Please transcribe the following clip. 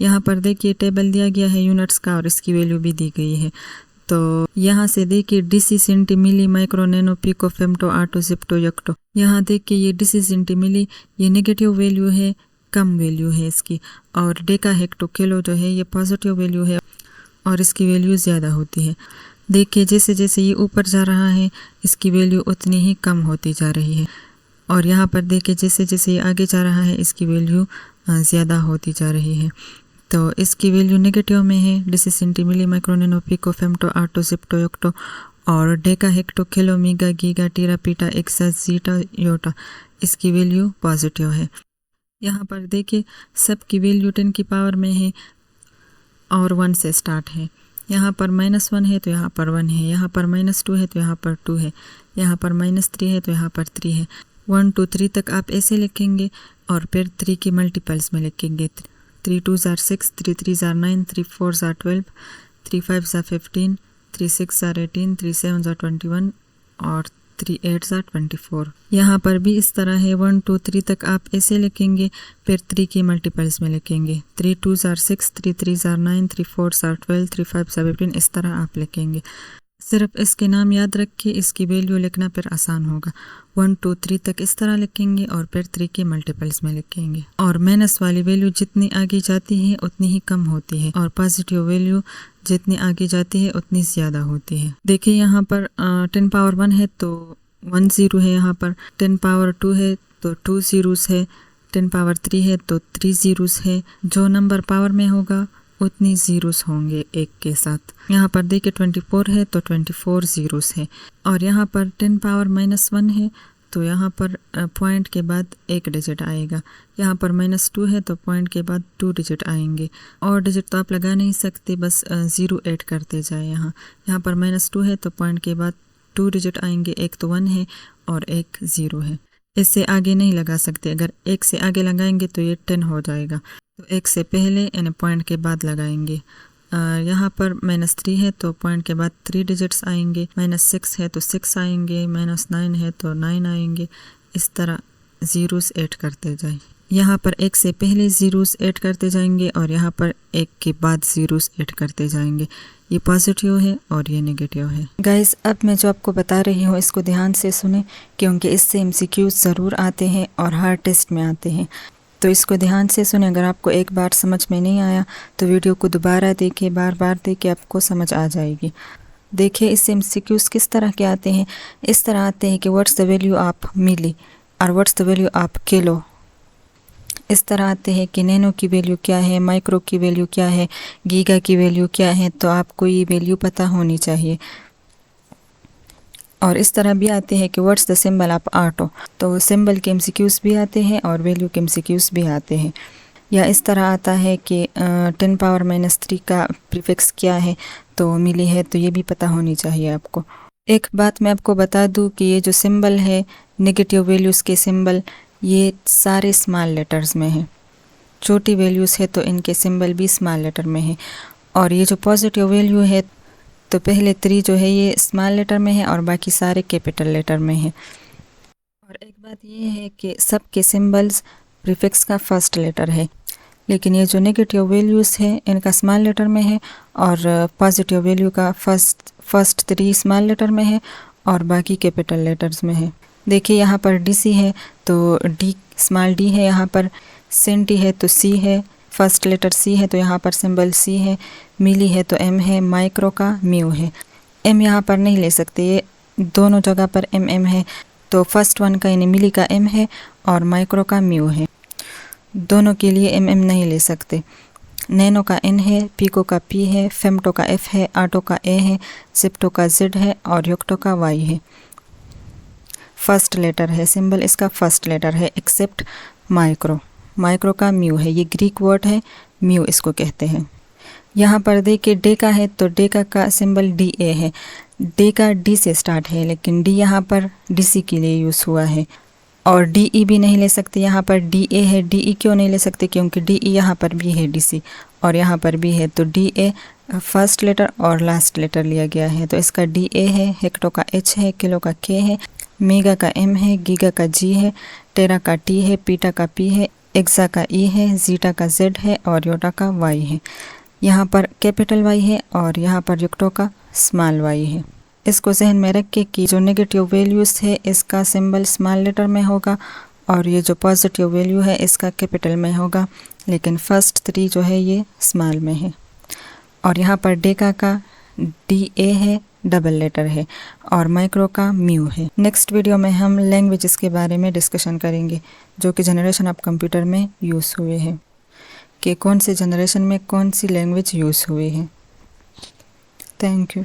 यहाँ पर देखिए टेबल दिया गया है यूनिट्स का और इसकी वैल्यू भी दी गई है। तो यहाँ से देखिए deci centi milli micro nano pico femto atto zepto yocto. यहाँ देखिए ये डीसी सेंटी मिली ये नेगेटिव वैल्यू है, कम वैल्यू है इसकी, और डेका हेक्टो किलो जो है ये पॉजिटिव वैल्यू है और इसकी वैल्यू ज़्यादा होती है। देखिए जैसे जैसे ये ऊपर जा रहा है इसकी वैल्यू उतनी ही कम होती जा रही है, और यहाँ पर देखिए जैसे जैसे ये आगे जा रहा है इसकी वैल्यू ज़्यादा होती जा रही है। तो इसकी वैल्यू नेगेटिव में है, deci centi milli micro nano pico femto atto zepto yocto, और deca hecto kilo mega giga tera peta exa zetta yotta इसकी वैल्यू पॉजिटिव है। यहाँ पर देखिए सबकी वैल्यू 10 की पावर में है और 1 से स्टार्ट है। यहाँ पर -1 है तो यहाँ पर 1 है, यहाँ पर -2 है तो यहाँ पर 2 है, यहाँ पर -3 है तो यहाँ पर 3 है। 1 to 3 तक आप ऐसे लिखेंगे और फिर 3 के मल्टीपल्स में लिखेंगे। 3 2s are 6, 3 3s are 9, 3 4s are 12, 3 5s are 15, 3 6s are 18, 3 7s are 21 और 3 8s are 24। यहाँ पर भी इस तरह है, 1 2 3 तक आप ऐसे लिखेंगे, फिर 3 के मल्टीपल्स में लिखेंगे। 3 2s are 6, 3 3s are 9, 3 4s are 12, 3 5s are 15 इस तरह आप लिखेंगे। सिर्फ इसके नाम याद रखिए, इसकी वैल्यू लिखना फिर आसान होगा। 1 2 3 तक इस तरह लिखेंगे और फिर 3 के मल्टीपल्स में लिखेंगे, और माइनस वाली वैल्यू जितनी आगे जाती है उतनी ही कम होती है और पॉजिटिव वैल्यू जितनी आगे जाती है उतनी ज़्यादा होती है। देखिए यहाँ पर 10 पावर 1 है तो 1 0 है, यहाँ पर 10 पावर 2 है तो 2 zeros है, 10 पावर 3 है तो 3 zeros है। जो नंबर पावर में होगा उतनी ज़ीरोस होंगे एक के साथ। यहाँ पर देखिए 24 है तो 24 ज़ीरोस है, और यहाँ पर 10 पावर -1 है तो यहाँ पर पॉइंट के बाद एक डिजिट आएगा। यहाँ पर -2 है तो पॉइंट के बाद 2 डिजिट आएंगे, और डिजिट तो आप लगा नहीं सकते, बस 0 ऐड करते जाए। यहाँ पर -2 है तो पॉइंट के बाद 2 डिजिट आएंगे, एक तो 1 है और एक 0 है। इससे आगे नहीं लगा सकते, अगर एक से आगे लगाएंगे तो ये 10 हो जाएगा, तो एक से पहले यानी पॉइंट के बाद लगाएंगे। यहाँ पर -3 है तो पॉइंट के बाद 3 डिजिट्स आएंगे, -6 है तो 6 आएंगे, -9 है तो 9 आएंगे। इस तरह ज़ीरोस ऐड करते जाए। यहाँ पर एक से पहले ज़ीरोस ऐड करते जाएंगे और यहाँ पर एक के बाद ज़ीरोस ऐड करते जाएंगे। ये पॉजिटिव है और ये नेगेटिव है। गाइस अब मैं जो आपको बता रही हूँ इसको ध्यान से सुने, क्योंकि इससे MCQs ज़रूर आते हैं और हर टेस्ट में आते हैं, तो इसको ध्यान से सुने। अगर आपको एक बार समझ में नहीं आया तो वीडियो को दोबारा देखिए, बार बार देखिए, आपको समझ आ जाएगी। देखिए इससे MCQs किस तरह के आते हैं। इस तरह आते हैं कि व्हाट्स द वैल्यू ऑफ मिली और what's the value of kilo. इस तरह आते हैं कि नैनो की वैल्यू क्या है, माइक्रो की वैल्यू क्या है, गीगा की वैल्यू क्या है, तो आपको ये वैल्यू पता होनी चाहिए। और इस तरह भी आते हैं कि what's the symbol of auto, तो सिंबल के MCQs भी आते हैं और वैल्यू के MCQs भी आते हैं। या इस तरह आता है कि 10 पावर -3 का प्रीफिक्स क्या है, तो मिली है, तो ये भी पता होनी चाहिए आपको। एक बात मैं आपको बता दूं कि ये जो सिंबल है नेगेटिव वैल्यूज़ के सिंबल, ये सारे स्मॉल लेटर्स में है। छोटी वैल्यूज़ है तो इनके सिंबल भी स्मॉल लेटर में है, और ये जो पॉजिटिव वैल्यू है तो पहले 3 जो है ये स्मॉल लेटर में है और बाकी सारे कैपिटल लेटर में है। और एक बात ये है कि सब के सिंबल्स प्रीफिक्स का फर्स्ट लेटर है, लेकिन ये जो नेगेटिव वैल्यूज़ है इनका स्मॉल लेटर में है और पॉजिटिव वैल्यू का फर्स्ट 3 स्मॉल लेटर में है और बाकी कैपिटल लेटर्स में है। देखिए यहाँ पर DC है तो D स्मॉल d है, यहाँ पर सेंटी है तो C है, फर्स्ट लेटर C है तो यहाँ पर सिंबल C है, मिली है तो M है, माइक्रो का म्यू है। M यहाँ पर नहीं ले सकते, ये दोनों जगह पर MM है, तो फर्स्ट वन का यानी मिली का M है और माइक्रो का म्यू है, दोनों के लिए MM नहीं ले सकते। नैनो का N है, पिको का P है, फेम्टो का F है, आटो का A है, जिप्टो का Z है और युक्टो का Y है। फर्स्ट लेटर है, सिंबल इसका फर्स्ट लेटर है, एक्सेप्ट माइक्रो का म्यू है, ये ग्रीक वर्ड है, म्यू इसको कहते हैं। यहाँ पर देखिए डेका है तो डेका का सिंबल DA है, डेका D से स्टार्ट है, लेकिन D यहाँ पर DC के लिए यूज़ हुआ है। और DE भी नहीं ले सकते, यहाँ पर DA है, DE क्यों नहीं ले सकते, क्योंकि DE यहाँ पर भी है DC और यहाँ पर भी है, तो DA फर्स्ट लेटर और लास्ट लेटर लिया गया है, तो इसका DA है, हेक्टो का H है, किलो का K है, मेगा का M है, गीगा का G है, टेरा का T है, पीटा का P है, एक्सा का ई है, जीटा का जेड है और योटा का वाई है। यहाँ पर कैपिटल वाई है और यहाँ पर युक्टो का स्मॉल वाई है। इसको जहन में रख के कि जो नेगेटिव वैल्यूज़ है इसका सिंबल स्मॉल लेटर में होगा और ये जो पॉजिटिव वैल्यू है इसका कैपिटल में होगा, लेकिन फर्स्ट 3 जो है ये स्मॉल में है। और यहाँ पर डेका का DA है, डबल लेटर है और माइक्रो का म्यू है। नेक्स्ट वीडियो में हम लैंग्वेजेस के बारे में डिस्कशन करेंगे जो कि जनरेशन ऑफ कंप्यूटर में यूज़ हुए हैं, कि कौन से जनरेशन में कौन सी लैंग्वेज यूज़ हुई है। Thank you.